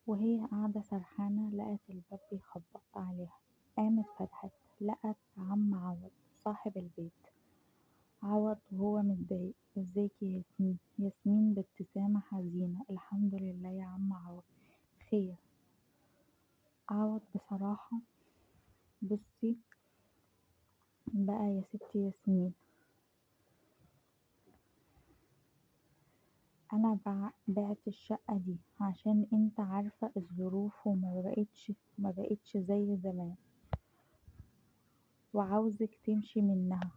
وهي قاعدة سرحانة لقت الباب بيخبط عليها. قامت فتحت، لقت عم عوض صاحب البيت. عوض وهو متضايق: ازيك يا ياسمين؟ ياسمين بابتسامة حزينة: الحمد لله يا عم عوض، خير. عوض: بصراحة بصي بقى يا ستي ياسمين، انا بعت الشقة دي عشان انت عارفة الظروف وما بقتش زي زمان، وعاوزك تمشي منها.